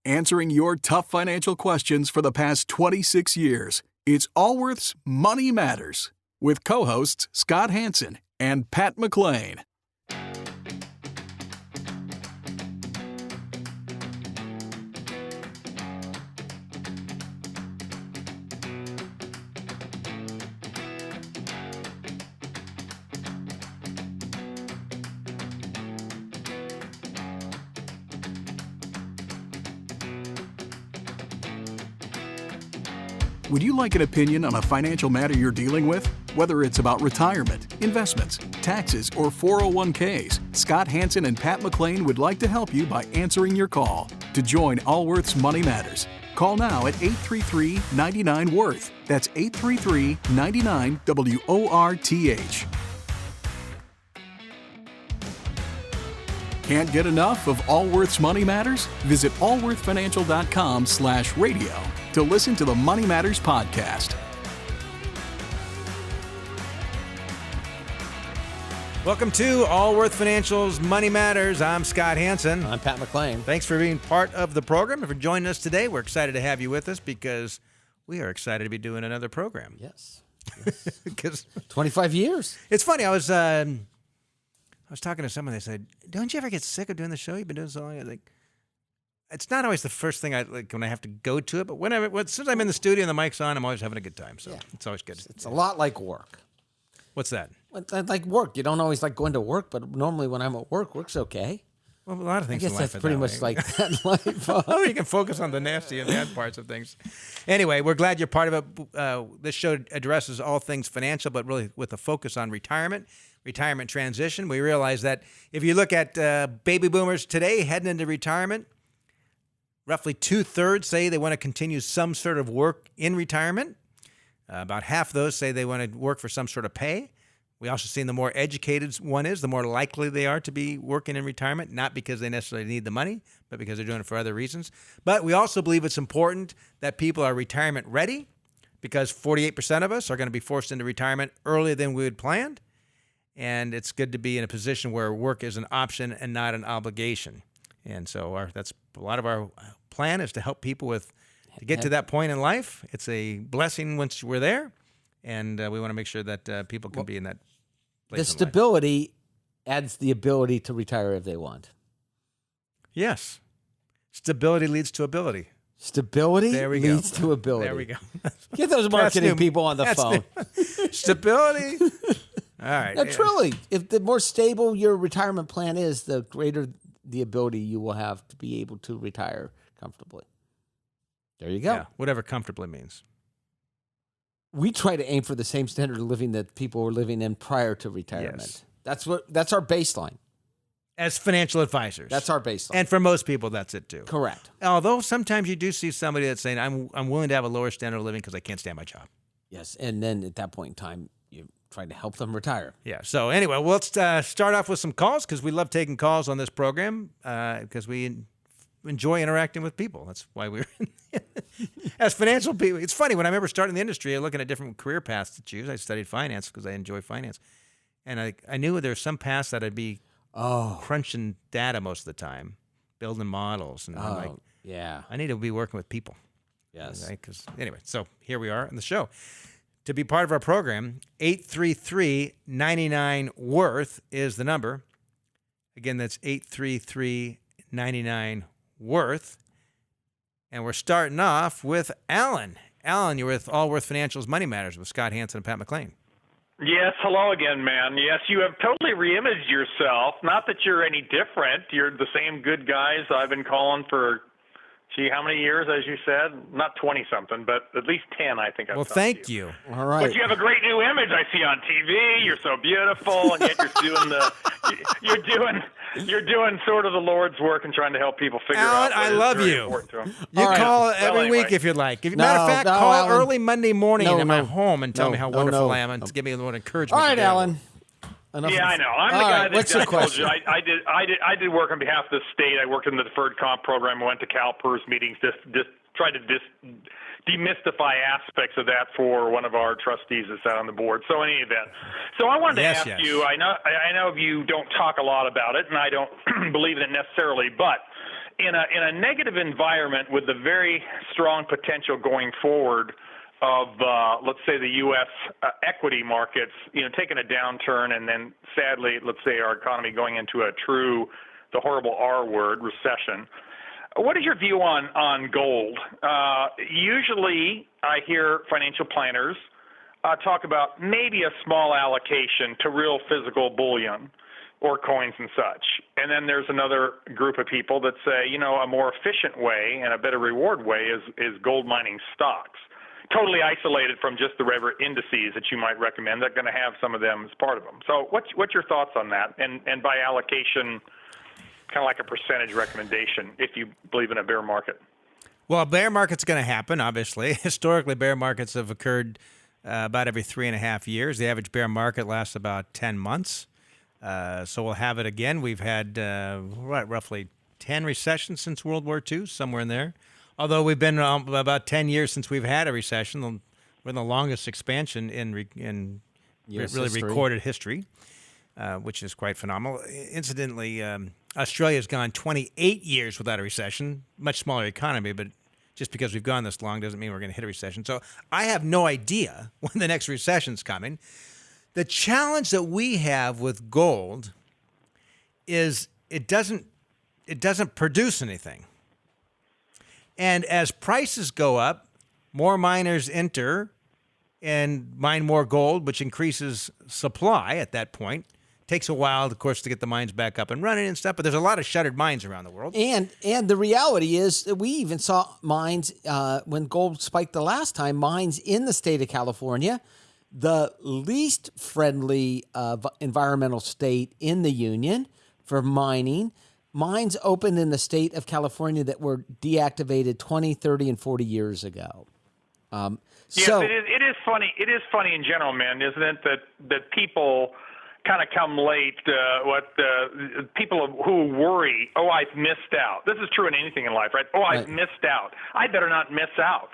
answering your tough financial questions for the past 26 years. It's Allworth's Money Matters with co-hosts Scott Hansen and Pat McClain. Would you like an opinion on a financial matter you're dealing with? Whether it's about retirement, investments, taxes, or 401ks, Scott Hansen and Pat McClain would like to help you by answering your call. To join Allworth's Money Matters, call now at 833-99-WORTH. That's 833-99-WORTH. Can't get enough of Allworth's Money Matters? Visit allworthfinancial.com/radio to listen to the Money Matters podcast. Welcome to Allworth Financial's Money Matters. I'm Scott Hansen. I'm Pat McClain. Thanks for being part of the program and for joining us today. We're excited to have you with us because we are excited to be doing another program. Yes. Because 25 years. It's funny. I was talking to someone. They said, "Don't you ever get sick of doing the show? You've been doing so long." I think it's not always the first thing I like when I have to go to it, but as soon as I'm in the studio and the mic's on, I'm always having a good time. So It's always good. It's a lot like work. What's that? Like work. You don't always like going to work, but normally when I'm at work, work's okay. Well, a lot of things. I guess in life that's are pretty that much way. like that in life. Oh, you can focus on the nasty and bad parts of things. Anyway, we're glad you're part of it. This show addresses all things financial, but really with a focus on retirement transition. We realize that if you look at baby boomers today heading into retirement, roughly 2/3 say they want to continue some sort of work in retirement. About half of those say they want to work for some sort of pay. We also see the more educated one is, the more likely they are to be working in retirement, not because they necessarily need the money, but because they're doing it for other reasons. But we also believe it's important that people are retirement ready, because 48% of us are going to be forced into retirement earlier than we had planned. And it's good to be in a position where work is an option and not an obligation. And so that's a lot of our plan is to help people to get to that point in life. It's a blessing once we're there. And we want to make sure that people can be in that place. The stability adds the ability to retire if they want. Yes. Stability leads to ability. Stability leads to ability. There we go. Get those marketing people on the phone. Stability. All right. Now, truly, if the more stable your retirement plan is, the greater the ability you will have to be able to retire comfortably. There you go. Yeah, whatever comfortably means. We try to aim for the same standard of living that people were living in prior to retirement. Yes. That's our baseline. As financial advisors. That's our baseline. And for most people, that's it too. Correct. Although sometimes you do see somebody that's saying, I'm willing to have a lower standard of living because I can't stand my job. Yes, and then at that point in time, you try to help them retire. Yeah. So anyway, let's start off with some calls because we love taking calls on this program because we enjoy interacting with people. That's why we're as financial people. It's funny when I remember starting the industry, looking at different career paths to choose. I studied finance because I enjoy finance, and I knew there were some paths that I'd be crunching data most of the time, building models, and I'm like, yeah, I need to be working with people. Yes. Right? Anyway, so here we are in the show. To be part of our program, 833-99-WORTH is the number. Again, that's 833-99-WORTH. And we're starting off with Alan. Alan, you're with Allworth Financial's Money Matters with Scott Hansen and Pat McClain. Yes, hello again, man. Yes, you have totally reimaged yourself. Not that you're any different. You're the same good guys I've been calling for, how many years, as you said? Not 20-something, but at least 10, I think I've talked to thank you. All right. But you have a great new image I see on TV. You're so beautiful, and yet you're doing sort of the Lord's work and trying to help people figure Alan, out. I love you. You call every week if you'd like. Matter of fact, call Alan. early Monday morning at my home and tell me how wonderful I am and give me a little encouragement. All right, Alan. Yeah, I know. I'm the guy that I told you. I did work on behalf of the state. I worked in the deferred comp program. I went to CalPERS meetings, just tried to demystify aspects of that for one of our trustees that sat on the board. So in any event, I wanted to ask you. I know you don't talk a lot about it, and I don't believe in it necessarily, but in a negative environment with the very strong potential going forward of, let's say, the U.S. Equity markets, taking a downturn, and then sadly, let's say our economy going into the horrible R word, recession. What is your view on gold? Usually, I hear financial planners talk about maybe a small allocation to real physical bullion or coins and such. And then there's another group of people that say, a more efficient way and a better reward way is gold mining stocks, totally isolated from just the regular indices that you might recommend. They're going to have some of them as part of them. So what's your thoughts on that? And by allocation, kind of like a percentage recommendation if you believe in a bear market. Well, a bear market's going to happen, obviously. Historically, bear markets have occurred about every 3.5 years. The average bear market lasts about 10 months. So we'll have it again. We've had roughly 10 recessions since World War II, somewhere in there. Although we've been about 10 years since we've had a recession. We're in the longest expansion in really history. Recorded history, which is quite phenomenal. Incidentally, Australia's gone 28 years without a recession, much smaller economy, but just because we've gone this long doesn't mean we're going to hit a recession. So I have no idea when the next recession's coming. The challenge that we have with gold is it doesn't produce anything. And as prices go up, more miners enter and mine more gold, which increases supply at that point. Takes a while, of course, to get the mines back up and running and stuff, but there's a lot of shuttered mines around the world. And the reality is that we even saw mines, when gold spiked the last time, mines in the state of California, the least friendly environmental state in the union for mining. Mines opened in the state of California that were deactivated 20, 30, and 40 years ago. Yes, it is funny. It is funny in general, man, isn't it, that people kind of come late, people who worry, I've missed out. This is true in anything in life, right? I've missed out. I better not miss out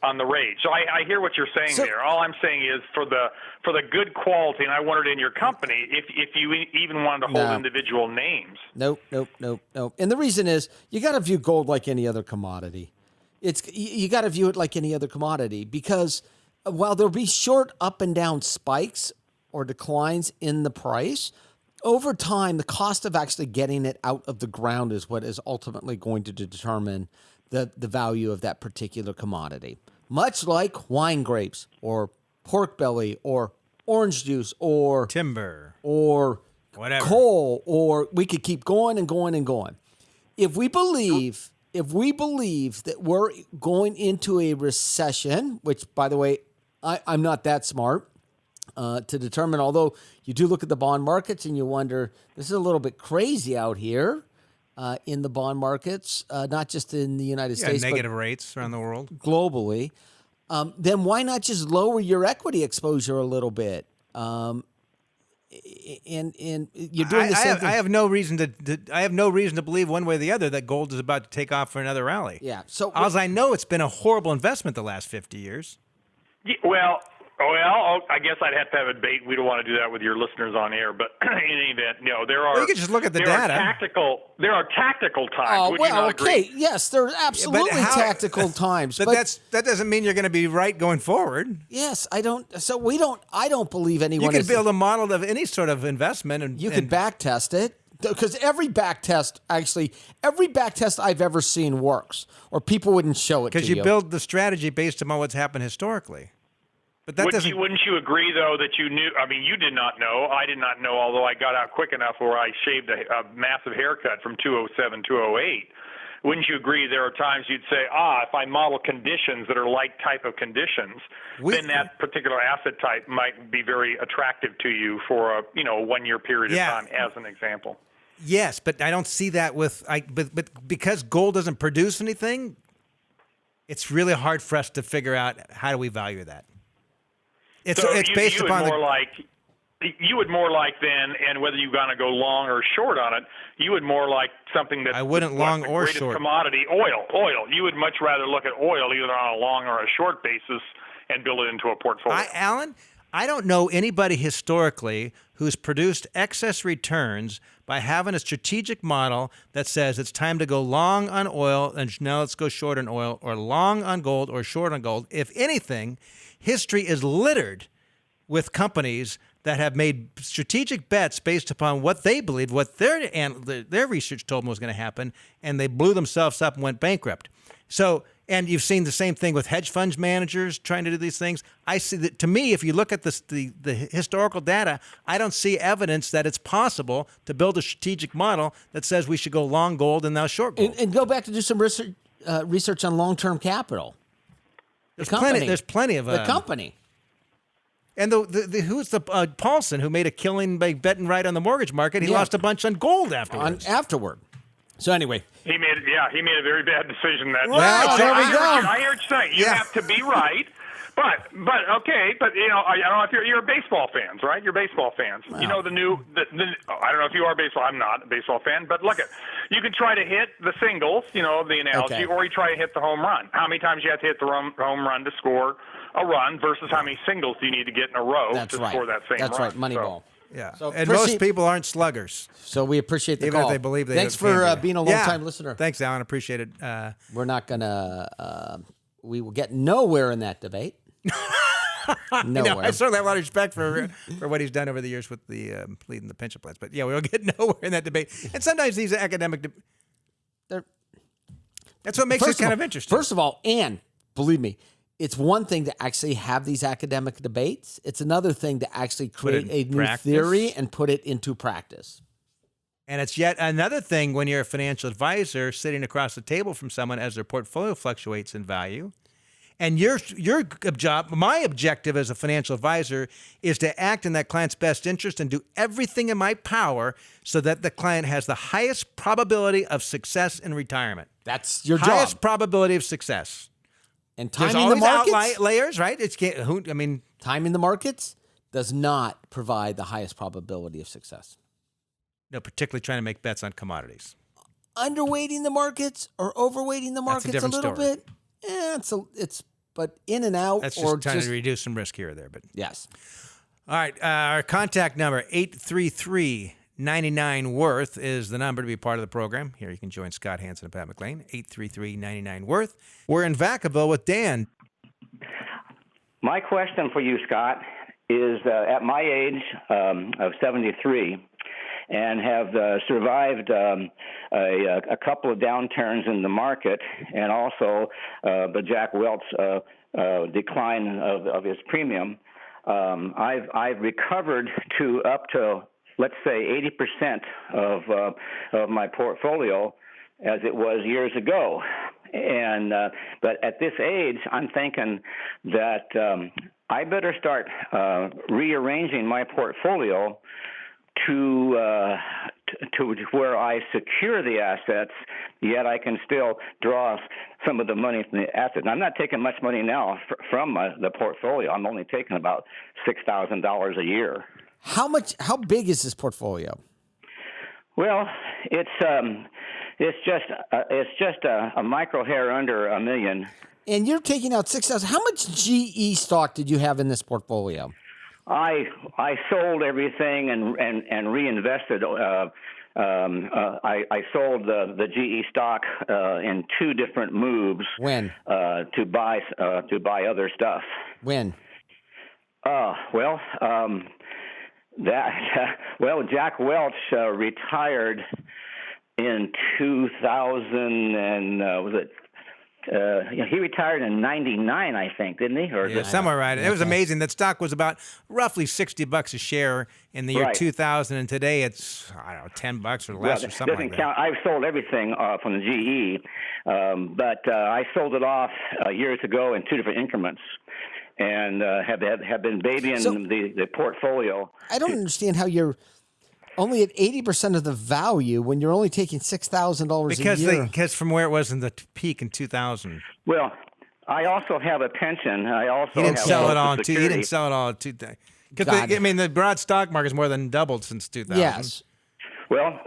on the rate. So I hear what you're saying there. All I'm saying is for the good quality, and I wondered in your company if you even wanted to hold individual names. Nope. And the reason is you got to view gold like any other commodity. You got to view it like any other commodity because while there'll be short up and down spikes or declines in the price, over time, the cost of actually getting it out of the ground is what is ultimately going to determine the value of that particular commodity. Much like wine grapes or pork belly or orange juice or timber or whatever, coal, or we could keep going and going and going. If we believe that we're going into a recession, which, by the way, I'm not that smart to determine, although you do look at the bond markets and you wonder, this is a little bit crazy out here in the bond markets, not just in the United States, negative rates around the world. Globally. Then why not just lower your equity exposure a little bit? And you're doing the same thing. I have no reason to believe one way or the other that gold is about to take off for another rally. Yeah. So as I know, it's been a horrible investment the last 50 years. Yeah, well, I guess I'd have to have a debate. We don't want to do that with your listeners on air, but in any event, there are. Well, you can just look at the data. There are tactical times. Oh, would you not agree? Yes, there are absolutely tactical times. But that doesn't mean you're going to be right going forward. Yes, I don't. So I don't believe anyone. You can build a model of any sort of investment, and you can back test it. Because every back test I've ever seen works, or people wouldn't show it to you. Because you build the strategy based on what's happened historically. But that wouldn't you agree, though, that you knew? I mean, you did not know. I did not know, although I got out quick enough where I shaved a massive haircut from 207, 208. Wouldn't you agree there are times you'd say, if I model conditions that are like type of conditions, then that particular asset type might be very attractive to you for a 1 year period of time, as an example. Yes, but I don't see that but because gold doesn't produce anything, it's really hard for us to figure out how do we value that. It's based upon you would more like then, and whether you're going to go long or short on it, you would more like something that I wouldn't long or short commodity oil. You would much rather look at oil either on a long or a short basis and build it into a portfolio. Alan, I don't know anybody historically who's produced excess returns by having a strategic model that says it's time to go long on oil and now let's go short on oil, or long on gold or short on gold. If anything, history is littered with companies that have made strategic bets based upon what they believed, what their research told them was going to happen, and they blew themselves up and went bankrupt. So, and you've seen the same thing with hedge funds managers trying to do these things. I see that, to me, if you look at the historical data, I don't see evidence that it's possible to build a strategic model that says we should go long gold and now short gold. And go back to do some research on long-term capital. There's plenty of the company. And who's the Paulson, who made a killing by betting right on the mortgage market? He lost a bunch on gold afterwards. So anyway, he made a very bad decision. That there we go. I hear what you're saying. You have to be right, but okay, but I don't know if you're baseball fans, right? You're baseball fans. Wow. You know the I don't know if you are baseball. I'm not a baseball fan, but look you can try to hit the singles, the analogy, or you try to hit the home run. How many times you have to hit the home run to score a run versus how many singles do you need to get in a row score that same run? That's right, Moneyball. Yeah, so, and most people aren't sluggers. So we appreciate the even call. if they believe they. Thanks for being a long-time listener. Thanks, Alan. Appreciate it. We're not gonna. We will get nowhere in that debate. Nowhere. I certainly have a lot of respect for what he's done over the years with the leading the pension plans. But yeah, we'll get nowhere in that debate. And sometimes these academic. That's what makes it kind of interesting. First of all, and believe me, it's one thing to actually have these academic debates. It's another thing to actually create a new theory and put it into practice. And it's yet another thing when you're a financial advisor sitting across the table from someone as their portfolio fluctuates in value. And your job, my objective as a financial advisor is to act in that client's best interest and do everything in my power so that the client has the highest probability of success in retirement. That's your job. Highest probability of success. And timing the markets, outliers, right? Timing the markets does not provide the highest probability of success. No, particularly trying to make bets on commodities. Underweighting the markets or overweighting the markets a little bit. It's but in and out. That's just trying to reduce some risk here or there. But yes. All right, our contact number 833-99-WORTH is the number to be part of the program. Here you can join Scott Hansen and Pat McLean, 833-99-WORTH. We're in Vacaville with Dan. My question for you, Scott, is at my age of 73 and have survived a couple of downturns in the market and also the Jack Welch decline of his premium, I've recovered to up to, let's say, 80% of my portfolio as it was years ago. And but at this age, I'm thinking that I better start rearranging my portfolio to where I secure the assets, yet I can still draw some of the money from the assets. And I'm not taking much money now from the portfolio. I'm only taking about $6,000 a year. How big is this portfolio? Well, it's just a micro hair under $1 million. And you're taking out $6,000. How much GE stock did you have in this portfolio? I sold everything and reinvested. I sold the GE stock in two different moves. When? To buy other stuff. When? Jack Welch retired in 2000 and was it? He retired in '99, I think, didn't he? Or somewhere right. It was amazing. That stock was about roughly $60 a share in the year 2000, and today it's $10 or less or something. Doesn't like count. that. I've sold everything from the GE, but I sold it off years ago in two different increments, and have been babying the portfolio. I don't understand how you're only at 80% of the value when you're only taking $6,000 a year. Because from where it was in the peak in 2000. Well, I also have a pension. He didn't sell it all. He didn't sell it all. Because the broad stock market has more than doubled since 2000. Yes. Well,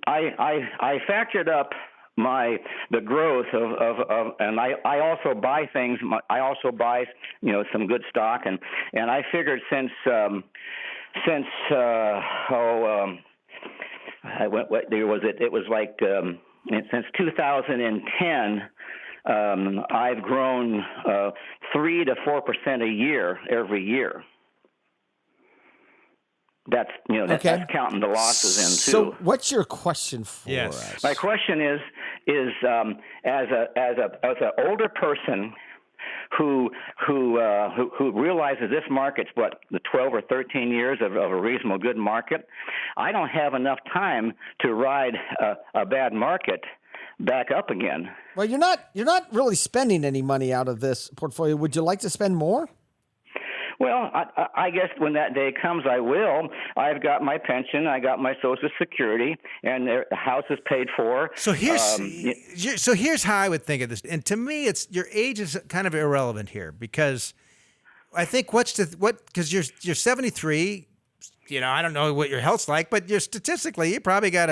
I factored up the growth of and I also buy things. I also buy some good stock, and I figured since since what year was it? It was like since 2010. I've grown 3 to 4% a year every year. That's that's counting the losses in too. So, what's your question for us? My question is as an older person who realizes this market's the 12 or 13 years of a reasonable good market. I don't have enough time to ride a bad market back up again. Well, you're not really spending any money out of this portfolio. Would you like to spend more? Well, I guess when that day comes, I will. I've got my pension, I got my Social Security, and the house is paid for. So here's how I would think of this. And to me, it's your age is kind of irrelevant here because I think because you're 73. I don't know what your health's like, but statistically, you probably got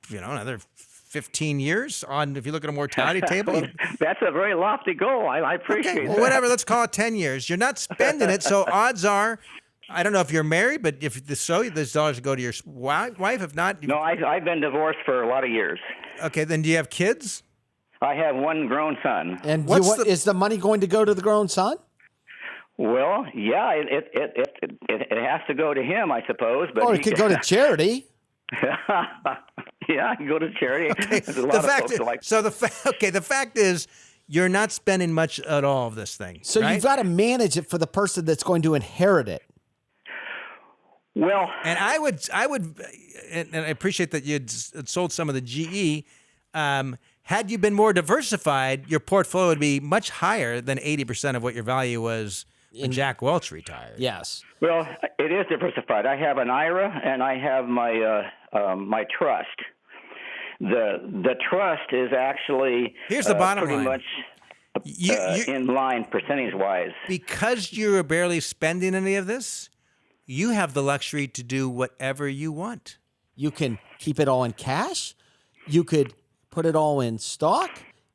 another 15 years on, if you look at a mortality table. That's a very lofty goal. I appreciate that. Well, whatever, let's call it 10 years. You're not spending it, so odds are, I don't know if you're married, but if so, those dollars go to your wife. If not... No, I've been divorced for a lot of years. Okay, then do you have kids? I have one grown son. And is the money going to go to the grown son? Well, yeah, it has to go to him, I suppose. But or it could go to charity. Yeah, I can go to charity. Okay. The fact is, you're not spending much at all of this thing. So right? you've got to manage it for the person that's going to inherit it. Well, and I would, and I appreciate that you'd sold some of the GE. Had you been more diversified, your portfolio would be much higher than 80% of what your value was when Jack Welch retired. Yes. Well, it is diversified. I have an IRA and I have my trust. The trust is actually here's the bottom pretty line. much in line percentage-wise. Because you're barely spending any of this, you have the luxury to do whatever you want. You can keep it all in cash. You could put it all in stock.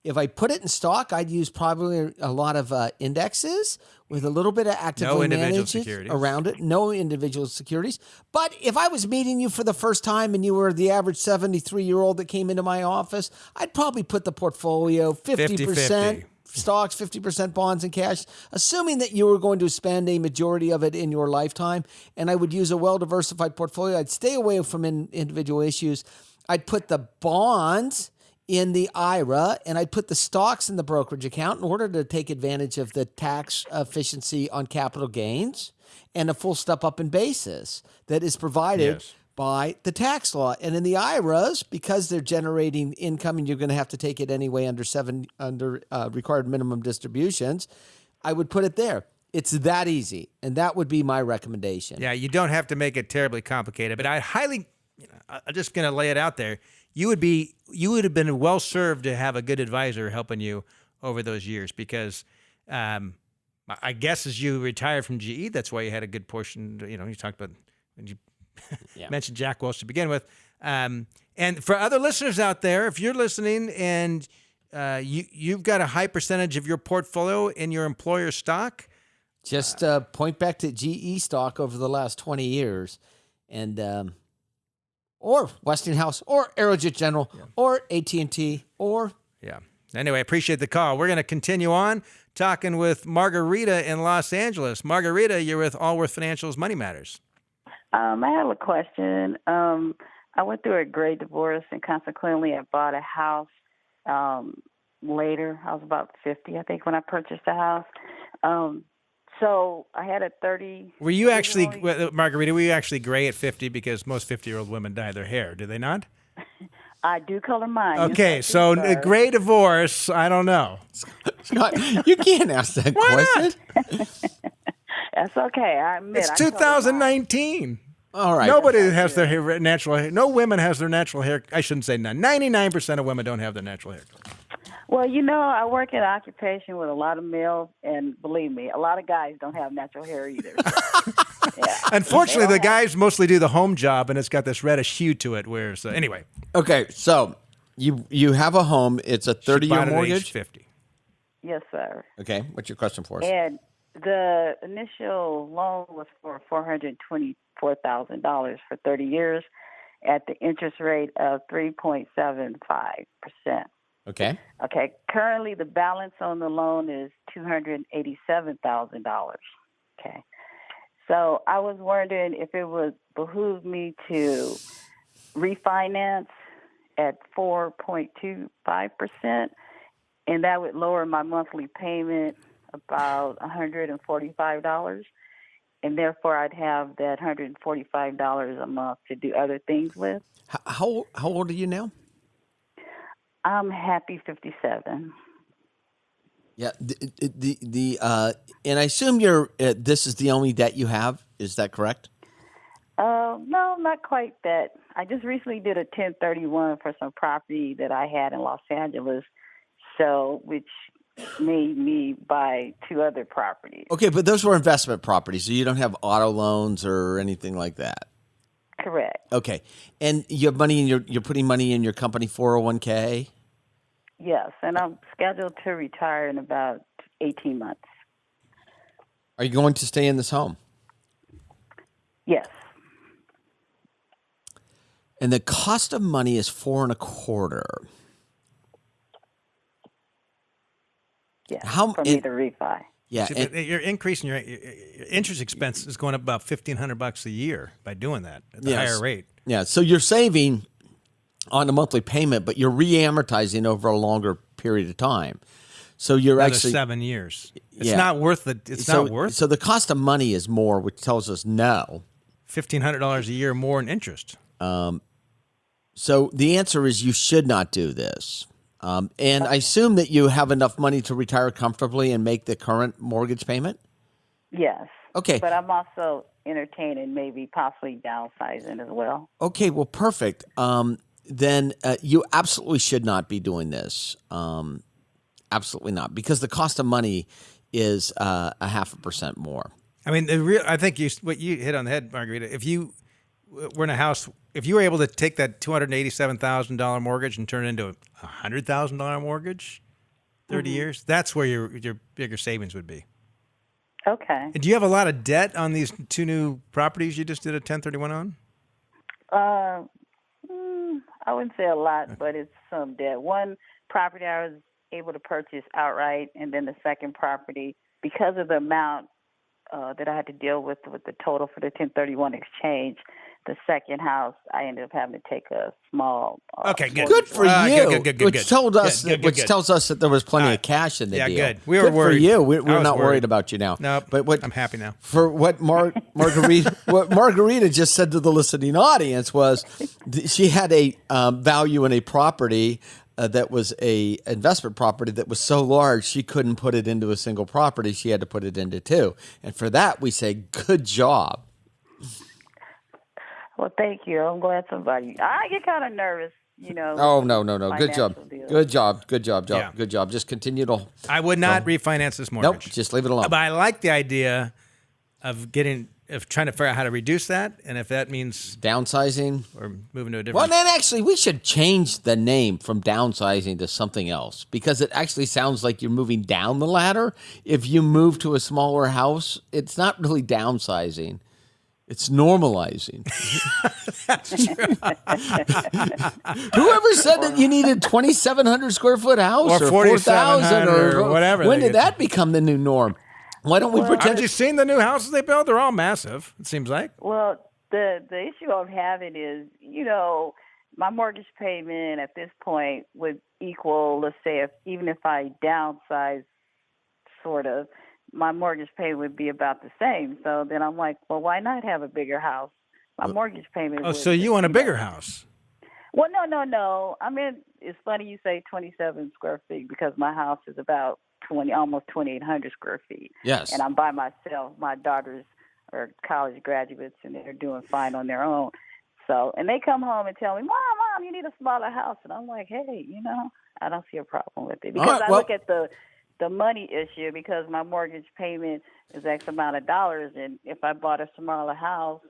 If I put it in stock, I'd use probably a lot of indexes with a little bit of actively managed around it. No individual securities. But if I was meeting you for the first time and you were the average 73-year-old that came into my office, I'd probably put the portfolio 50% stocks, 50% bonds and cash, assuming that you were going to spend a majority of it in your lifetime. And I would use a well-diversified portfolio. I'd stay away from individual issues. I'd put the bonds in the IRA, and I'd put the stocks in the brokerage account in order to take advantage of the tax efficiency on capital gains and a full step up in basis that is provided by the tax law. And in the IRAs, because they're generating income and you're going to have to take it anyway under required minimum distributions, I would put it there. It's that easy, and that would be my recommendation. Yeah, you don't have to make it terribly complicated, but I highly, I'm just going to lay it out there. You would have been well served to have a good advisor helping you over those years because I guess as you retired from GE, that's why you had a good portion. You talked about when you mentioned Jack Welch to begin with. And for other listeners out there, if you're listening and you've got a high percentage of your portfolio in your employer stock, just point back to GE stock over the last 20 years and or Westinghouse, or Aerojet General, or AT&T, or... Yeah. Anyway, I appreciate the call. We're going to continue on talking with Margarita in Los Angeles. Margarita, you're with Allworth Financial's Money Matters. I have a question. I went through a great divorce, and consequently, I bought a house later. I was about 50, I think, when I purchased the house. So I had a 30. Were you actually, Margarita, were you actually gray at 50 because most 50-year-old women dye their hair? Do they not? I do color mine. Okay, so a gray divorce, I don't know. Scott, you can't ask that question. That's okay. I admit. It's 2019. All right. Nobody has their hair, natural hair. No women has their natural hair. I shouldn't say none. 99% of women don't have their natural hair. Well, I work in an occupation with a lot of males, and believe me, a lot of guys don't have natural hair either. So, yeah. Unfortunately, the guys mostly do the home job, and it's got this reddish hue to it. Whereas, anyway. Okay, so you have a home. It's a 30-year mortgage? Age 50. Yes, sir. Okay, what's your question for us? And The initial loan was for $424,000 for 30 years at the interest rate of 3.75%. Okay. Okay. Currently, the balance on the loan is $287,000. Okay. So I was wondering if it would behoove me to refinance at 4.25%, and that would lower my monthly payment about $145, and therefore I'd have that $145 a month to do other things with. How old are you now? I'm happy 57. Yeah. And I assume you're. This is the only debt you have. Is that correct? No, not quite that. I just recently did a 1031 for some property that I had in Los Angeles, which made me buy 2 other properties. Okay, but those were investment properties, so you don't have auto loans or anything like that. Correct. Okay, and you have money in you're putting money in your company 401k. Yes, and I'm scheduled to retire in about 18 months. Are you going to stay in this home? Yes. And the cost of money is 4.25%. Yes. How for me to refi? Yeah, See, you're increasing your interest expense is going up about $1,500 a year by doing that at the higher rate. Yeah, so you're saving on a monthly payment, but you're re-amortizing over a longer period of time. So you're Another actually 7 years. It's not worth it. It's not worth. So the cost of money is more, which tells us no. $1,500 a year more in interest. So the answer is you should not do this. And I assume that you have enough money to retire comfortably and make the current mortgage payment? Yes. Okay. But I'm also entertaining maybe possibly downsizing as well. Okay, well, perfect. Then you absolutely should not be doing this. Absolutely not, because the cost of money is 0.5% more. I mean, I think what you hit on the head, Margarita. If you were in a house, if you were able to take that $287,000 mortgage and turn it into a $100,000 mortgage, 30 years, that's where your bigger savings would be. Okay. And do you have a lot of debt on these 2 new properties you just did a 1031 on? I wouldn't say a lot, but it's some debt. One property I was able to purchase outright, and then the second property, because of the amount that I had to deal with the total for the 1031 exchange, the second house, I ended up having to take a small. Okay, good. Good for you. Good. Which tells us that there was plenty of cash in the deal. Yeah, good. We were worried. For you. We're not worried about you now. No, but I'm happy now. For what Margarita just said to the listening audience was she had a value in a property that was a investment property that was so large she couldn't put it into a single property. She had to put it into 2. And for that, we say, good job. Well, thank you. I'm glad somebody. I get kind of nervous, Oh, no. Good job. Deals. Good job. Yeah. Good job. Just continue to. I would not refinance this mortgage. Nope. Just leave it alone. But I like the idea of trying to figure out how to reduce that, and if that means downsizing or moving to a different. Well, then actually, we should change the name from downsizing to something else, because it actually sounds like you're moving down the ladder. If you move to a smaller house, it's not really downsizing. It's normalizing. That's true. Whoever said that you needed 2,700 square foot house or 4,000 or whatever? When did that become the new norm? Why don't we pretend? Have you seen the new houses they build? They're all massive, it seems like. Well, the issue I'm having is, my mortgage payment at this point would equal, let's say, even if I downsize, sort of, my mortgage payment would be about the same. So then I'm like, well, why not have a bigger house? My mortgage payment. Oh, so you want a bigger house? Well, no. I mean, it's funny you say 27 square feet, because my house is about almost 2,800 square feet. Yes. And I'm by myself. My daughters are college graduates, and they're doing fine on their own. So, and they come home and tell me, Mom, you need a smaller house. And I'm like, hey, I don't see a problem with it, because I look at the money issue, because my mortgage payment is X amount of dollars, and if I bought a smaller house,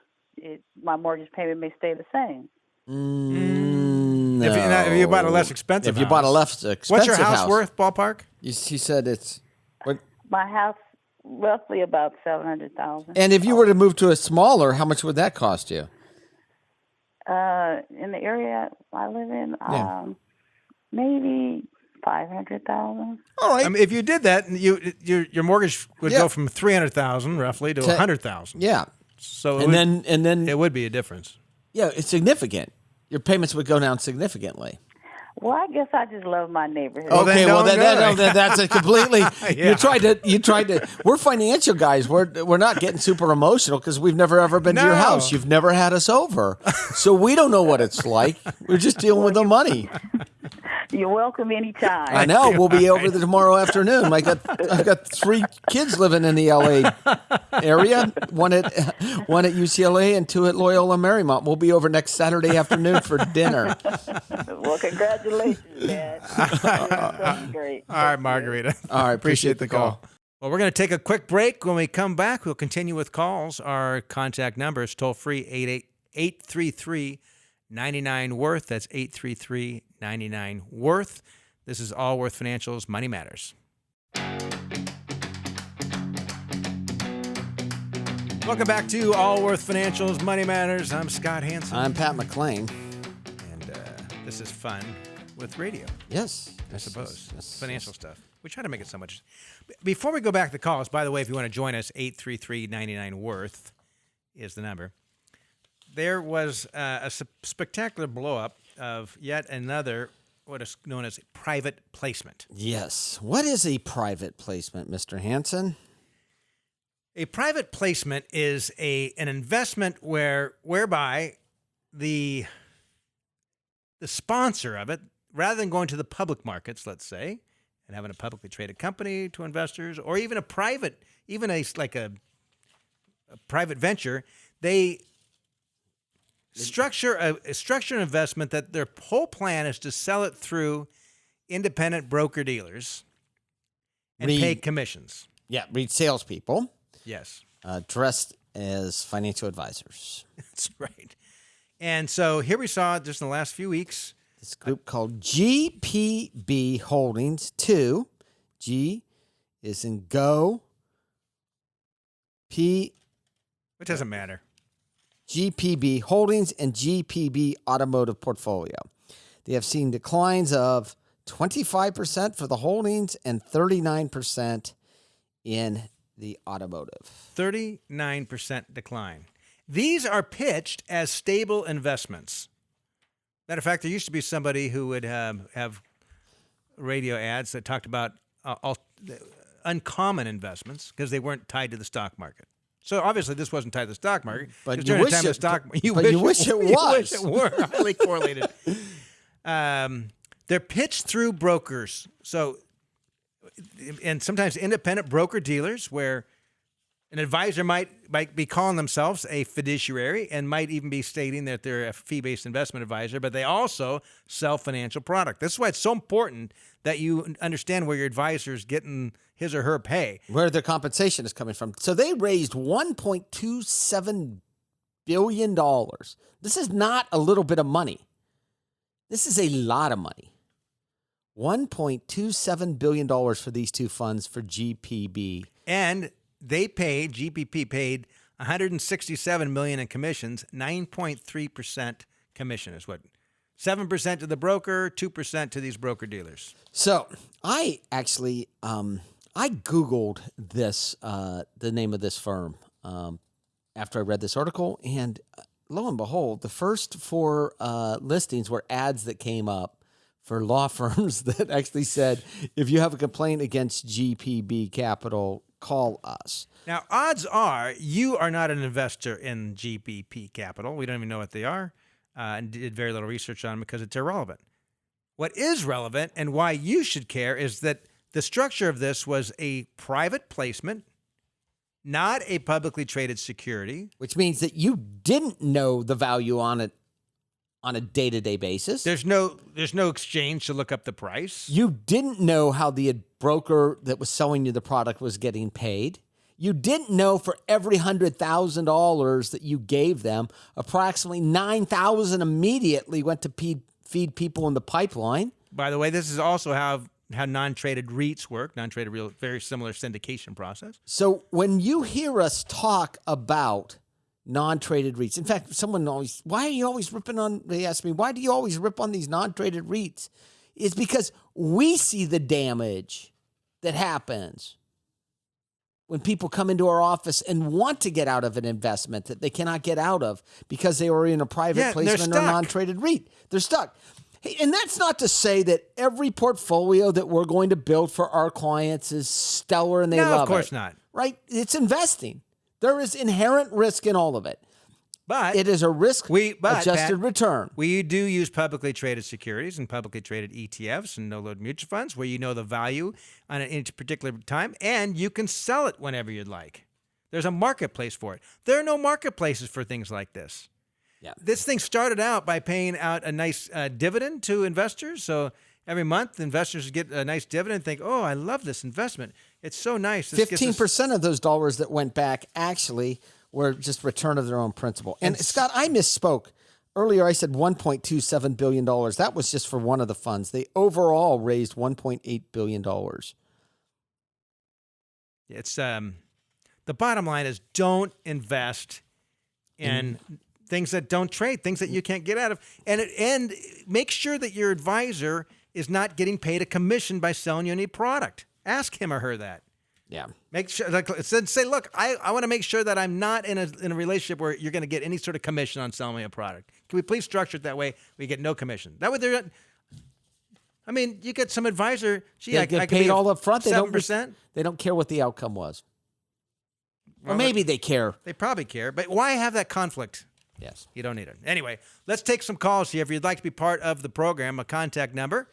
my mortgage payment may stay the same. No. If you bought a less expensive house. If you bought a less expensive What's your house worth, ballpark? She said it's... What? My house roughly about 700,000. And if you were to move to a smaller, how much would that cost you? In the area I live in, maybe 500,000. All right. I mean, if you did that, your mortgage would go from 300,000 roughly to 100,000. Yeah. So and then it would be a difference. Yeah, it's significant. Your payments would go down significantly. Well, I guess I just love my neighborhood. Okay, then well don't go. that's a completely. Yeah. You tried to. We're financial guys. We're not getting super emotional because we've never ever been to your No. house. You've never had us over, so we don't know what it's like. We're just dealing with the money. You're welcome anytime. I know. We'll be over there tomorrow afternoon. I've got 3 kids living in the LA area. One at UCLA and 2 at Loyola Marymount. We'll be over next Saturday afternoon for dinner. Well, congratulations, Dad. That's great. All right, Margarita. All right, Appreciate the call. Well, we're going to take a quick break. When we come back, we'll continue with calls. Our contact number is toll-free 833-99-WORTH. That's 833-99-WORTH. This is Allworth Financial's Money Matters. Welcome back to Allworth Financial's Money Matters. I'm Scott Hansen. I'm Pat McClain. And this is fun with radio. Yes, I suppose. yes, Financial stuff. We try to make it so much. Before we go back to calls, by the way, if you want to join us, 833-99-WORTH is the number. There was a spectacular blow-up of yet another what is known as private placement. Yes. What is a private placement, Mr. Hansen? A private placement is an investment whereby the sponsor of it, rather than going to the public markets, let's say, and having a publicly traded company to investors, or even a private venture, they structure an investment that their whole plan is to sell it through independent broker dealers and pay commissions. Yeah, read salespeople Yes. dressed as financial advisors. That's right. And so here we saw just in the last few weeks This group called GPB Holdings 2. G is in go. P. It doesn't matter. GPB Holdings and GPB Automotive Portfolio. They have seen declines of 25% for the holdings and 39% in the automotive. 39% decline. These are pitched as stable investments. Matter of fact, there used to be somebody who would have radio ads that talked about uncommon investments because they weren't tied to the stock market. So obviously this wasn't tied to the stock market. But you wish it was. You wish it was. You wish it were highly correlated. They're pitched through brokers. So, and sometimes independent broker dealers where an advisor might be calling themselves a fiduciary and might even be stating that they're a fee-based investment advisor, but they also sell financial product. This is why it's so important that you understand where your advisor is getting his or her pay. Where their compensation is coming from. So they raised $1.27 billion. This is not a little bit of money. This is a lot of money. $1.27 billion for these two funds for GPB. And GPP paid $167 million in commissions, 9.3% commission is what 7% to the broker, 2% to these broker dealers. So I actually I Googled this the name of this firm after I read this article, and lo and behold, the first 4 listings were ads that came up for law firms that actually said, if you have a complaint against GPB Capital, call us. Now, odds are you are not an investor in GPP Capital. We don't even know what they are and did very little research on them because it's irrelevant. What is relevant and why you should care is that the structure of this was a private placement, not a publicly traded security. Which means that you didn't know the value on it on a day-to-day basis. There's no exchange to look up the price. You didn't know how the broker that was selling you the product was getting paid. You didn't know for every $100,000 that you gave them, approximately $9,000 immediately went to feed people in the pipeline. By the way, this is also how how non-traded REITs work, non-traded real, very similar syndication process. So when you hear us talk about non-traded REITs, in fact, why are you always ripping on, they ask me, why do you always rip on these non-traded REITs? It's because we see the damage that happens when people come into our office and want to get out of an investment that they cannot get out of because they were in a private placement or a non-traded REIT. They're stuck. Hey, and that's not to say that every portfolio that we're going to build for our clients is stellar and they love it. No, of course not. Right? It's investing. There is inherent risk in all of it. But it is a risk-adjusted return. We do use publicly traded securities and publicly traded ETFs and no-load mutual funds where you know the value on a particular time, and you can sell it whenever you'd like. There's a marketplace for it. There are no marketplaces for things like this. Yeah. This thing started out by paying out a nice dividend to investors. So every month, investors get a nice dividend and think, oh, I love this investment. It's so nice. 15% of those dollars that went back actually were just return of their own principal. And Scott, I misspoke. Earlier I said $1.27 billion. That was just for one of the funds. They overall raised $1.8 billion. It's the bottom line is don't invest in things that don't trade, things that you can't get out of. And make sure that your advisor is not getting paid a commission by selling you any product. Ask him or her that. Yeah. Make sure, say, look, I want to make sure that I'm not in a relationship where you're going to get any sort of commission on selling me a product. Can we please structure it that way? We get no commission. That way, you get some advisor. Gee, I get paid all up front. 7%. They don't care what the outcome was. Well, or maybe they care. They probably care, but why have that conflict? Yes. You don't need it. Anyway, let's take some calls here. If you'd like to be part of the program, a contact number.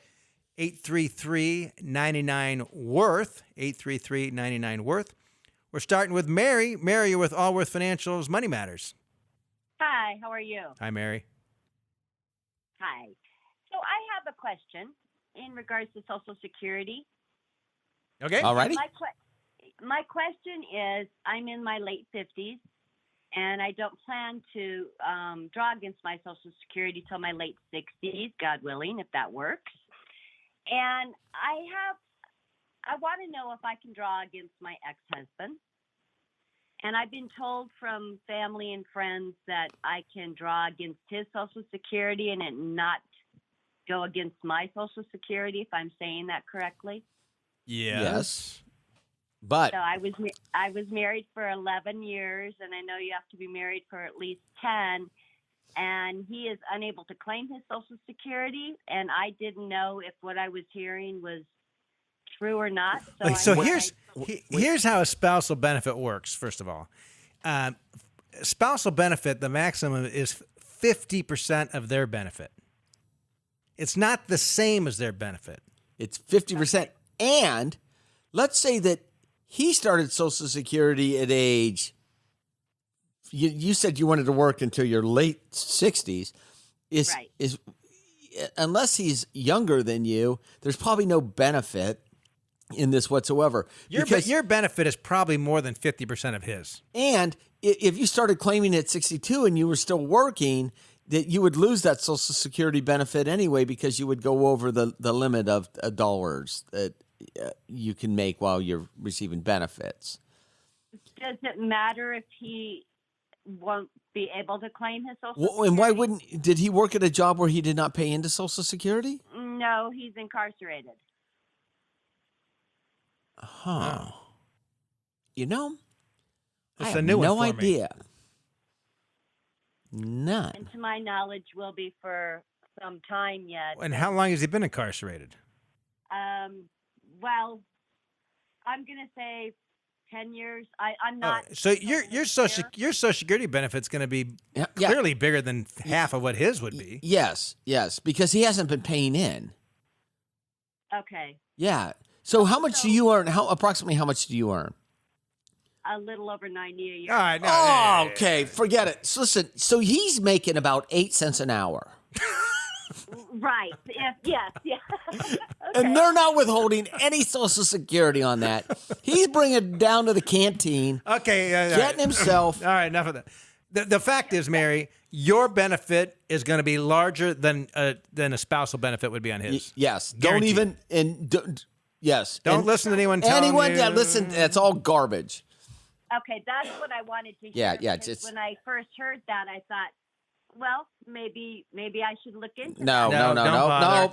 833-99-WORTH, 833-99-WORTH. We're starting with Mary. Mary, you're with Allworth Financial's Money Matters. Hi, how are you? Hi, Mary. Hi. So I have a question in regards to Social Security. Okay. All righty. My question is, I'm in my late 50s, and I don't plan to draw against my Social Security till my late 60s, God willing, if that works. And I want to know if I can draw against my ex-husband. And I've been told from family and friends that I can draw against his Social Security and it not go against my Social Security, if I'm saying that correctly. Yes. But so I was married for 11 years, and I know you have to be married for at least 10. And he is unable to claim his Social Security, and I didn't know if what I was hearing was true or not. So here's how a spousal benefit works, first of all. Spousal benefit, the maximum is 50% of their benefit. It's not the same as their benefit. It's 50%. And let's say that he started Social Security at age... You said you wanted to work until your late 60s. Unless he's younger than you, there's probably no benefit in this whatsoever. Your benefit is probably more than 50% of his. And if you started claiming at 62 and you were still working, that you would lose that Social Security benefit anyway because you would go over the limit of dollars that you can make while you're receiving benefits. Does it matter if he won't be able to claim his Social Security? And why wouldn't? Did he work at a job where he did not pay into Social Security? No, he's incarcerated. Huh. You know, That's I have a new one no for idea. None. And to my knowledge, will be for some time yet. And how long has he been incarcerated? Well, I'm going to say 10 years. I'm not. So your Social Security benefit's going to be clearly bigger than half of what his would be. Yes, because he hasn't been paying in. Okay. Yeah. So how much do you earn? Approximately how much do you earn? A little over 90 a year. All right. Okay, forget it. So listen, so he's making about 8 cents an hour. Right. Yes. Okay. And they're not withholding any Social Security on that. He's bringing it down to the canteen. Okay. Getting himself. All right, enough of that. The fact is, Mary, your benefit is going to be larger than a spousal benefit would be on his. Yes. Guaranteed. Yes. Don't listen to anyone telling you. Yeah, listen, that's all garbage. Okay, that's what I wanted to hear. Yeah. Because when I first heard that, I thought, well, maybe I should look into No. that.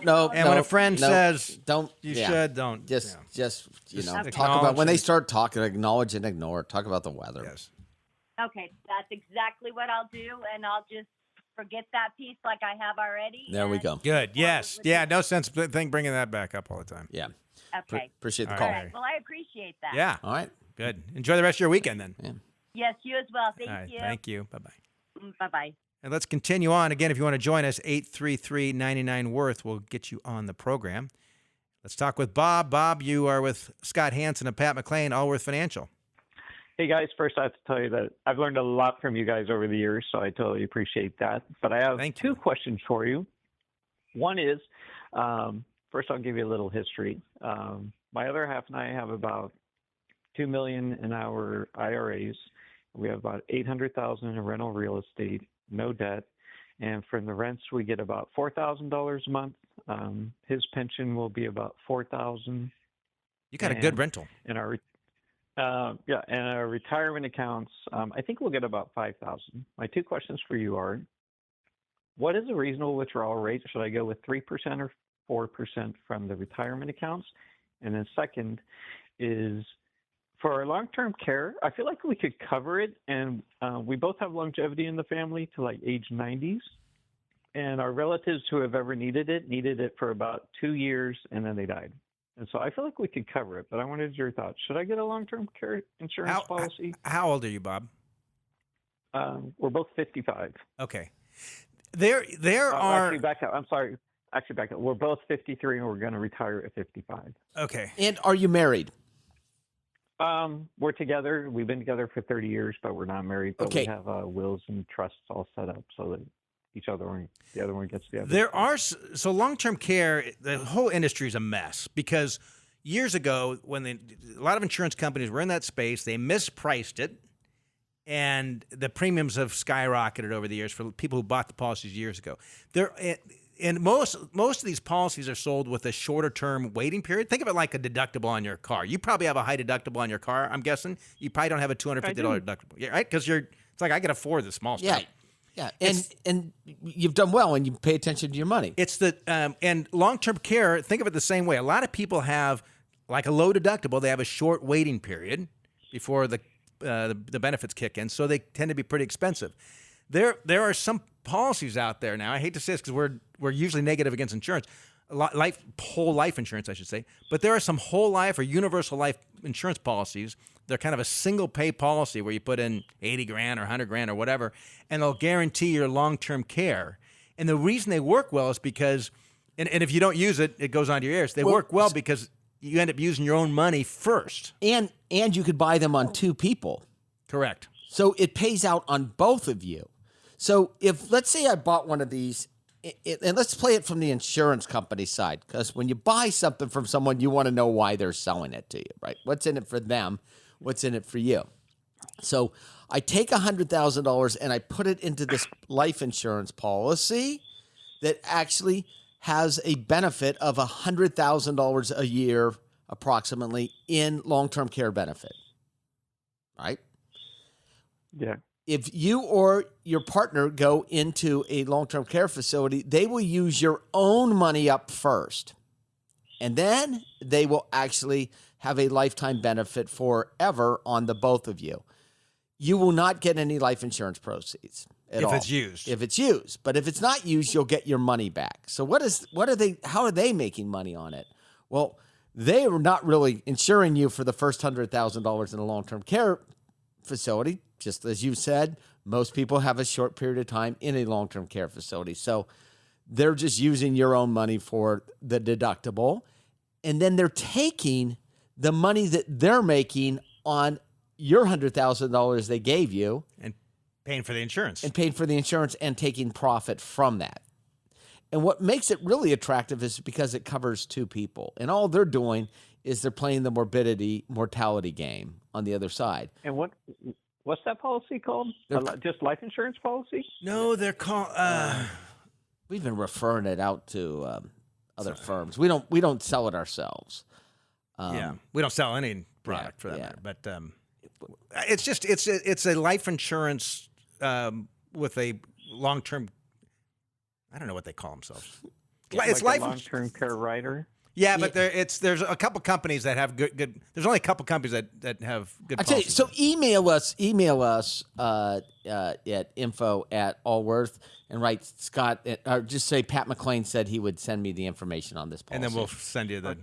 And when a friend says don't, you should, don't. Just Okay. talk about when they start talking, acknowledge and ignore. Talk about the weather. Yes. Okay, that's exactly what I'll do, and I'll just forget that piece like I have already. There we go. Good. Yes. Yeah. No sense bringing that back up all the time. Yeah. Okay. Appreciate the All call. All right. Well, I appreciate that. Yeah. All right. Good. Enjoy the rest of your weekend then. Yeah. Yes, you as well. Thank All right. you. Thank you. Bye-bye. Bye-bye. And let's continue on. Again, if you want to join us, 833-99-WORTH will get you on the program. Let's talk with Bob. Bob, you are with Scott Hansen and Pat McLean, Allworth Financial. Hey, guys. First, I have to tell you that I've learned a lot from you guys over the years, so I totally appreciate that. But I have two questions for you. One is, first, I'll give you a little history. My other half and I have about $2 million in our IRAs. We have about $800,000 in rental real estate, no debt, and from the rents we get about $4,000 a month. His pension will be about $4,000. You got a good rental. And our and our retirement accounts, I think we'll get about $5,000. My two questions for you are: what is a reasonable withdrawal rate? Should I go with 3% or 4% from the retirement accounts? And then second is, for our long-term care, I feel like we could cover it, and we both have longevity in the family to like age 90s, and our relatives who have ever needed it for about 2 years, and then they died. And so I feel like we could cover it, but I wanted your thoughts. Should I get a long-term care insurance policy? How old are you, Bob? We're both 55. Okay. There are... Actually, back up. I'm sorry. Actually, back up. We're both 53, and we're going to retire at 55. Okay. And are you married? We're together. We've been together for 30 years, but we're not married. But Okay. we have wills and trusts all set up so that the other one gets the other. There are so long-term care. The whole industry is a mess because years ago, when a lot of insurance companies were in that space, they mispriced it, and the premiums have skyrocketed over the years for people who bought the policies years ago. And most of these policies are sold with a shorter term waiting period. Think of it like a deductible on your car. You probably have a high deductible on your car, I'm guessing. You probably don't have a $250 deductible. Yeah, right? Because it's like I can afford the small stuff. Yeah. And you've done well, and you pay attention to your money. It's and long-term care, think of it the same way. A lot of people have like a low deductible. They have a short waiting period before the benefits kick in, so they tend to be pretty expensive. There are some policies out there now. I hate to say this because we're usually negative against insurance, whole life insurance, I should say. But there are some whole life or universal life insurance policies. They're kind of a single pay policy where you put in $80,000 or $100,000 or whatever, and they'll guarantee your long-term care. And the reason they work well is because, and if you don't use it, it goes onto your heirs. They work well because you end up using your own money first. And you could buy them on two people. Correct. So it pays out on both of you. So if, let's say I bought one of these, and let's play it from the insurance company side, because when you buy something from someone, you want to know why they're selling it to you, right? What's in it for them? What's in it for you? So I take $100,000 and I put it into this life insurance policy that actually has a benefit of $100,000 a year approximately in long-term care benefit, right? Yeah. If you or your partner go into a long-term care facility, they will use your own money up first. And then they will actually have a lifetime benefit forever on the both of you. You will not get any life insurance proceeds at all. If it's used. If it's used. But if it's not used, you'll get your money back. So how are they making money on it? Well, they are not really insuring you for the first $100,000 in a long-term care facility. Just as you said, most people have a short period of time in a long-term care facility. So they're just using your own money for the deductible. And then they're taking the money that they're making on your $100,000 they gave you. And paying for the insurance. And taking profit from that. And what makes it really attractive is because it covers two people. And all they're doing is they're playing the mortality game on the other side. And what's that policy called? Just life insurance policy? No, they're called. We've been referring it out to other firms. We don't sell it ourselves. We don't sell any product for that matter, but it's just it's a life insurance with a long-term. I don't know what they call themselves. It's like life a long-term care rider. Yeah, but there's a couple companies that have good. There's only a couple companies that have good. I tell you, so email us at info@allworth and write Scott, or just say Pat McLean said he would send me the information on this policy, and then we'll send you the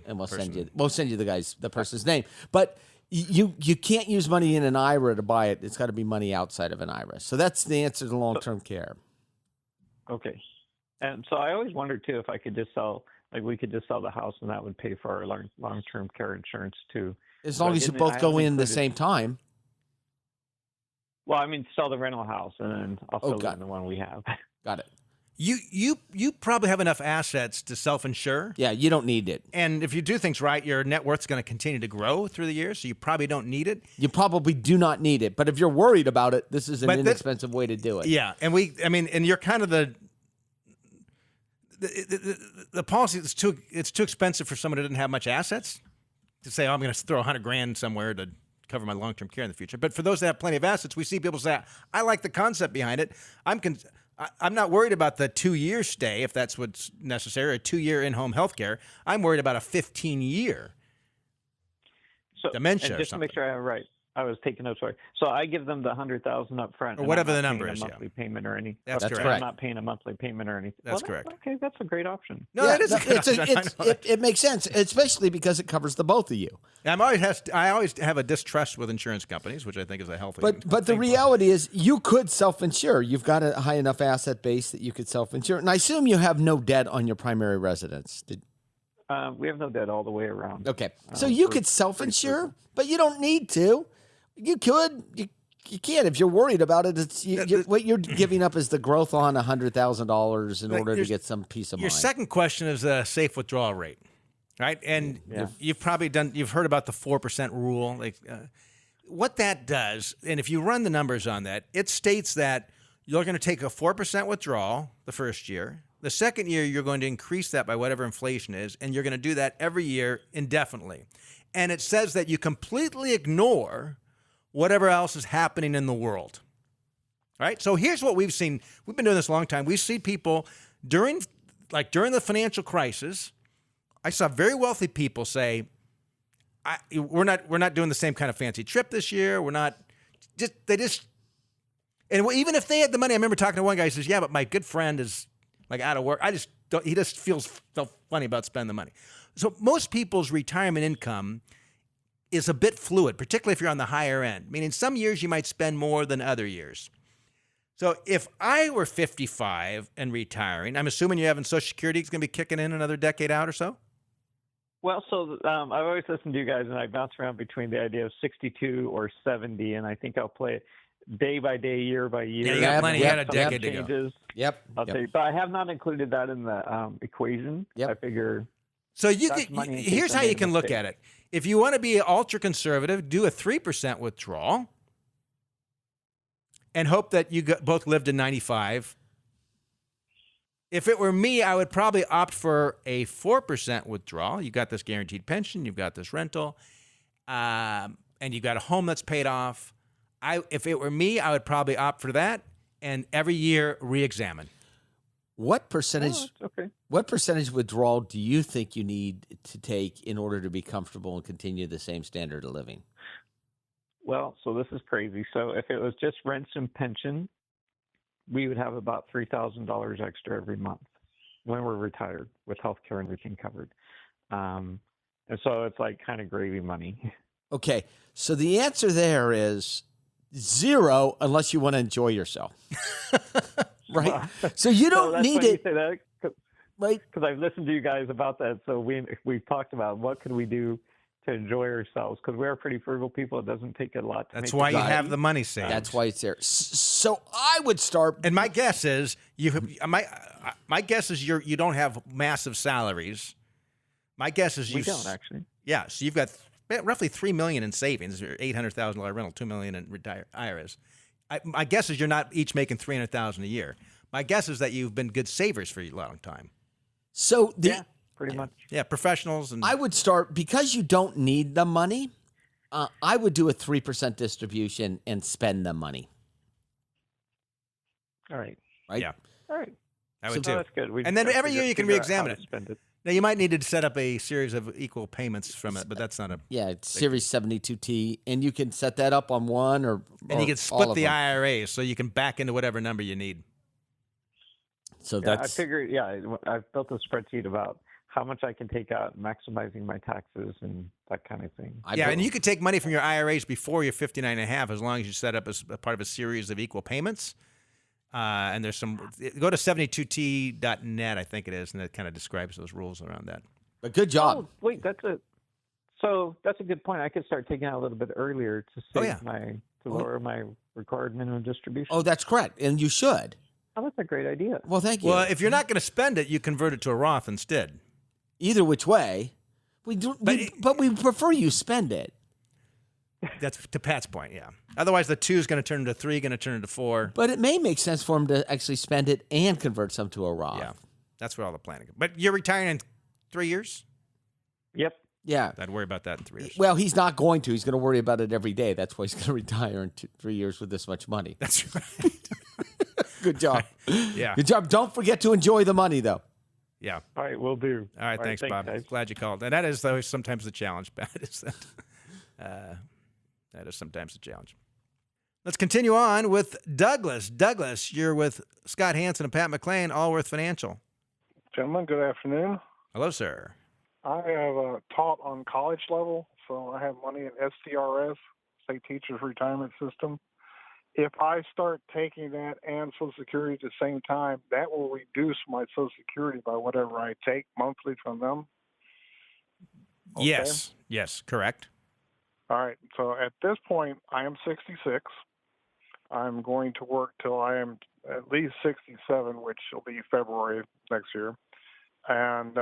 we'll send you the person's name. But you can't use money in an IRA to buy it. It's got to be money outside of an IRA. So that's the answer to long-term care. Okay, and so I always wondered too if I could just sell. Like we could just sell the house and that would pay for our long-term care insurance too. As long as you both go in the same time. Well, I mean, sell the rental house and then also live in the one we have. Got it. You probably have enough assets to self-insure. Yeah, you don't need it. And if you do things right, your net worth's going to continue to grow through the years, so you probably don't need it. You probably do not need it. But if you're worried about it, this is an inexpensive way to do it. Yeah, and you're kind of the policy is too expensive for someone who doesn't have much assets to say, I'm going to throw $100,000 somewhere to cover my long-term care in the future. But for those that have plenty of assets, we see people say, I like the concept behind it. I'm not worried about the 2-year stay, if that's what's necessary, or a 2-year in-home health care. I'm worried about a 15-year dementia. And just to make sure I have it right, I was taking notes. Sorry. So I give them the $100,000 up front, or whatever the number is. A monthly payment or any. That's correct. I'm not paying a monthly payment or anything. That's correct. Okay, that's a great option. No, that is a good option. It makes sense, especially because it covers the both of you. I always have a distrust with insurance companies, which I think is a healthy. But the reality is, you could self-insure. You've got a high enough asset base that you could self-insure. And I assume you have no debt on your primary residence. We have no debt all the way around. Okay, so you could self-insure, but you don't need to. You could. You can't. If you're worried about it, what you're giving up is the growth on $100,000 in order to get some peace of mind. Your second question is a safe withdrawal rate, right? And you've heard about the 4% rule. What that does, and if you run the numbers on that, it states that you're going to take a 4% withdrawal the first year. The second year, you're going to increase that by whatever inflation is, and you're going to do that every year indefinitely. And it says that you completely ignore whatever else is happening in the world. All right? So here's what we've seen. We've been doing this a long time. We see people during the financial crisis, I saw very wealthy people say, we're not doing the same kind of fancy trip this year. We're not and even if they had the money, I remember talking to one guy who says, yeah, but my good friend is out of work. He just feels so funny about spending the money. So most people's retirement income is a bit fluid, particularly if you're on the higher end, meaning some years you might spend more than other years. So if I were 55 and retiring, I'm assuming you're having Social Security is going to be kicking in another decade out or so? Well, so I've always listened to you guys, and I bounce around between the idea of 62 or 70, and I think I'll play it day by day, year by year. Yeah, you got plenty. You got a decade to go. Yep. I'll tell you, but I have not included that in the equation. Yep. I figure. So here's how you can look at it. If you want to be ultra conservative, do a 3% withdrawal and hope that you both live to 95. If it were me, I would probably opt for a 4% withdrawal. You got this guaranteed pension, you've got this rental, and you've got a home that's paid off. If it were me, I would probably opt for that and every year re-examine. What percentage? Okay. What percentage withdrawal do you think you need to take in order to be comfortable and continue the same standard of living? Well, so this is crazy. So if it was just rents and pension, we would have about $3,000 extra every month when we're retired with health care and everything covered. And so it's like kind of gravy money. Okay. So the answer there is 0 unless you want to enjoy yourself. Right. So you don't need it. You say that, right. Because I've listened to you guys about that. So we've talked about what could we do to enjoy ourselves, because we're pretty frugal people. It doesn't take a lot to That's make why you it. have the money saved. That's why it's there. So I would start. And my guess is my guess is you don't have massive salaries. My guess is we don't actually. Yeah, so you've got roughly $3 million in savings, or $800,000 rental, $2 million in IRAs. My guess is you're not each making $300,000 a year. My guess is that you've been good savers for a long time. So pretty much. Yeah, professionals and I would start, because you don't need the money, I would do a 3% distribution and spend the money. All right. Right? Yeah. All right. I would So too. that's good. We And then just have every to year just you can figure out how re-examine to it. spend it. Now you might need to set up a series of equal payments from it, but that's not a. Yeah, it's Series 72T, and you can set that up on one or And you can all split of the them. IRAs so you can back into whatever number you need. So Yeah, I that's figured. Yeah, I've built a spreadsheet about how much I can take out, maximizing my taxes and that kind of thing. And you could take money from your IRAs before you're 59 and a half, as long as you set up as a part of a series of equal payments. And there's some. Go to 72t.net, I think it is, and it kind of describes those rules around that. But good job. Oh, wait, that's a good point. I could start taking out a little bit earlier to save lower my required minimum distribution. Oh, that's correct, and you should. Oh, that's a great idea. Well, thank you. Well, if you're not going to spend it, you convert it to a Roth instead. Either which way, but we prefer you spend it. That's to Pat's point, yeah. Otherwise, the 2 is going to turn into 3, going to turn into 4. But it may make sense for him to actually spend it and convert some to a Roth. Yeah, that's where all the planning. But you're retiring in 3 years? Yep. Yeah. I'd worry about that in 3 years. Well, he's not going to. He's going to worry about it every day. That's why he's going to retire in 3 years with this much money. That's right. Good job. Yeah. Good job. Don't forget to enjoy the money, though. Yeah. All right, we'll do. All right, thanks, Bob. guys. Glad you called. And that is though sometimes the challenge, Pat. Is that is sometimes the challenge. Let's continue on with Douglas. Douglas, you're with Scott Hansen and Pat McLean, Allworth Financial. Gentlemen, good afternoon. Hello, sir. I have taught on college level, so I have money in STRS, State Teachers Retirement System. If I start taking that and Social Security at the same time, that will reduce my Social Security by whatever I take monthly from them. Okay? Yes, correct. All right. So at this point, I am 66. I'm going to work till I am at least 67, which will be February next year. And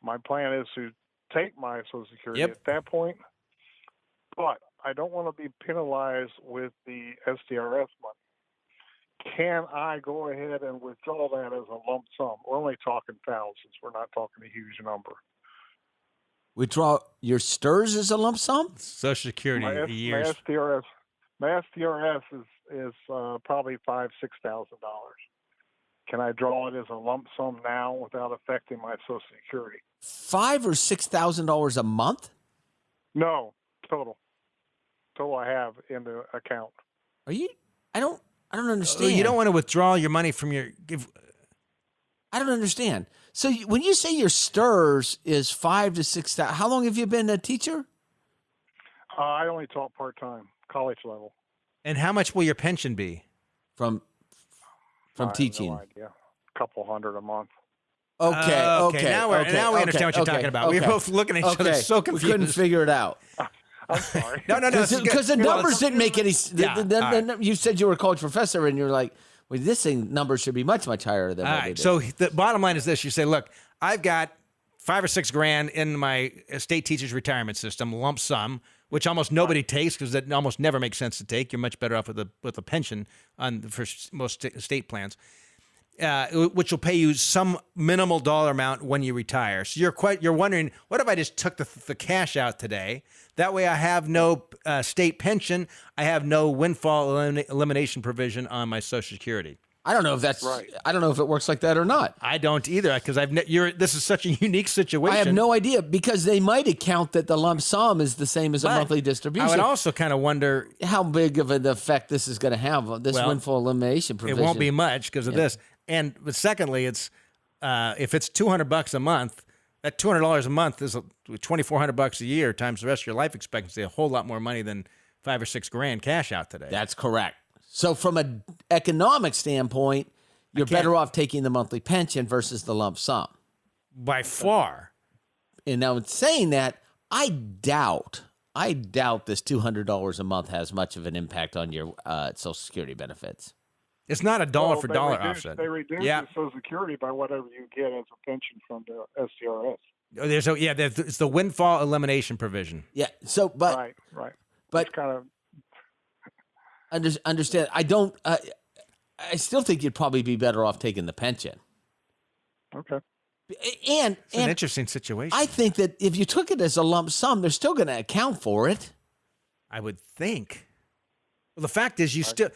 my plan is to take my Social Security at that point. But I don't want to be penalized with the SDRS money. Can I go ahead and withdraw that as a lump sum? We're only talking thousands. We're not talking a huge number. Withdraw your STRS as a lump sum? Social Security years. My SDRS is probably $5,000-$6,000. Can I draw it as a lump sum now without affecting my Social Security? $5,000 or $6,000 a month? No, total. Total I have in the account. Are you? I don't understand. You don't want to withdraw your money from your. I don't understand. So when you say your STRS is $5,000 to $6,000, how long have you been a teacher? I only taught part-time, college level. And how much will your pension be from teaching? I have no idea. A couple hundred a month. Okay. Now we understand what you're talking about. We were both looking at each other so confused. We couldn't figure it out. I'm sorry. No. Because the numbers didn't make any sense. You said you were a college professor, and you're like, well, this thing number should be much, much higher than what they did. So the bottom line is this. You say, look, I've got $5,000 or $6,000 in my state teachers retirement system, lump sum, which almost nobody takes because that almost never makes sense to take. You're much better off with a pension for most state plans, which will pay you some minimal dollar amount when you retire. So you're wondering, what if I just took the cash out today? That way I have no state pension. I have no windfall elimination provision on my Social Security. I don't know if that's right. I don't know if it works like that or not. I don't either because this is such a unique situation. I have no idea because they might account that the lump sum is the same as a monthly distribution. I would also kind of wonder how big of an effect this is going to have on this windfall elimination provision. It won't be much because of this. But secondly, it's if it's $200 a month, that $200 a month is $2,400 a year times the rest of your life expectancy. A whole lot more money than $5,000 or $6,000 cash out today. That's correct. So from an economic standpoint, you're better off taking the monthly pension versus the lump sum. By far. And now in saying that, I doubt this $200 a month has much of an impact on your Social Security benefits. It's not a dollar for dollar offset. They reduce the Social Security by whatever you get as a pension from the SCRS. It's the windfall elimination provision. Yeah. So, but right. But it's kind of understand. I don't. I still think you'd probably be better off taking the pension. Okay. And it's an interesting situation. I think that if you took it as a lump sum, they're still going to account for it. I would think. Well, the fact is, you still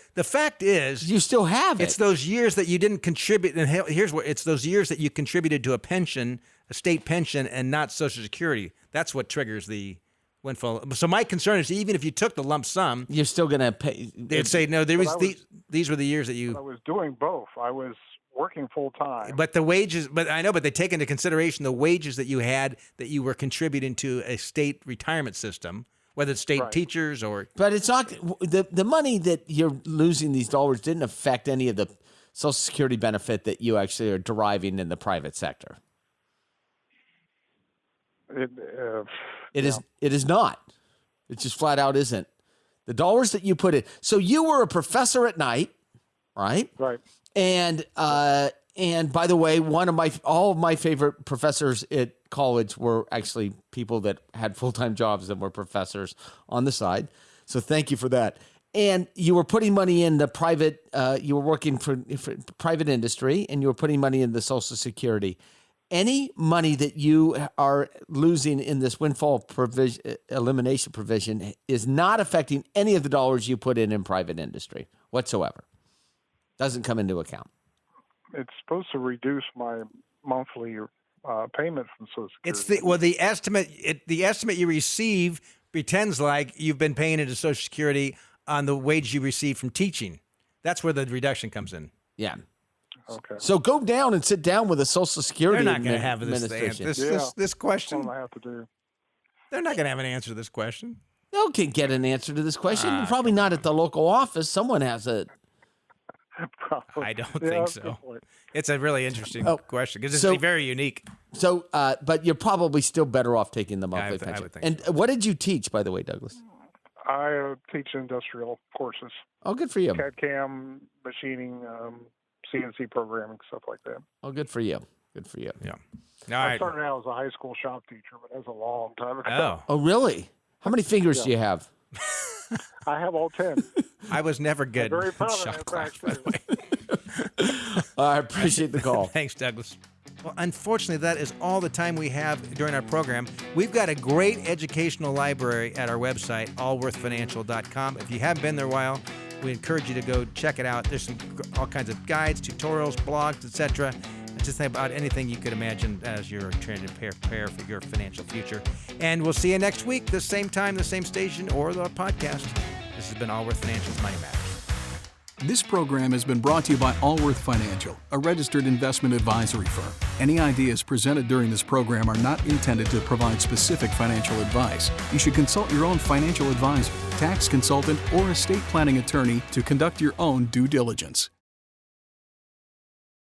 have it. It's those years that you didn't contribute, and here's what: it's those years that you contributed to a pension, a state pension, and not Social Security. That's what triggers the windfall. So my concern is, even if you took the lump sum, you're still going to pay. They'd say no. These were the years that you. I was doing both. I was working full time. But the wages, but they take into consideration the wages that you had that you were contributing to a state retirement system, whether it's state teachers or. But it's not the money that you're losing these dollars didn't affect any of the Social Security benefit that you actually are deriving in the private sector. It is not. It just flat out isn't. The dollars that you put in. So you were a professor at night, right? Right. And by the way, all of my favorite professors at college were actually people that had full-time jobs and were professors on the side. So thank you for that. And you were putting money in the private. You were working for private industry, and you were putting money in the Social Security. Any money that you are losing in this windfall elimination provision is not affecting any of the dollars you put in private industry whatsoever. Doesn't come into account. It's supposed to reduce my monthly payment from Social Security. It's the estimate you receive pretends like you've been paying into Social Security on the wage you receive from teaching. That's where the reduction comes in. Yeah. Okay. So go down and sit down with the Social Security They're not going to have administration. this question. That's what I have to do. They're not going to have an answer to this question. They can get an answer to this question. Probably not at the local office. Someone has it. Probably. I don't think so. It's a really interesting question because it's very unique. So, but you're probably still better off taking the monthly pension. I would think and what did you teach, by the way, Douglas? I teach industrial courses. Oh, good for you. CAD/CAM, machining, CNC programming, stuff like that. Oh, good for you. Good for you. Yeah. I started out as a high school shop teacher, but that was a long time ago. Oh, really? How many fingers do you have? I have all 10. I was never good very in proud of shop that, class, by the way. I appreciate the call. Thanks, Douglas. Well, unfortunately, that is all the time we have during our program. We've got a great educational library at our website, allworthfinancial.com. If you haven't been there a while, we encourage you to go check it out. There's all kinds of guides, tutorials, blogs, etc. Just think about anything you could imagine as you're trying to prepare for your financial future. And we'll see you next week, the same time, the same station, or the podcast. This has been Allworth Financial's Money Matters. This program has been brought to you by Allworth Financial, a registered investment advisory firm. Any ideas presented during this program are not intended to provide specific financial advice. You should consult your own financial advisor, tax consultant, or estate planning attorney to conduct your own due diligence.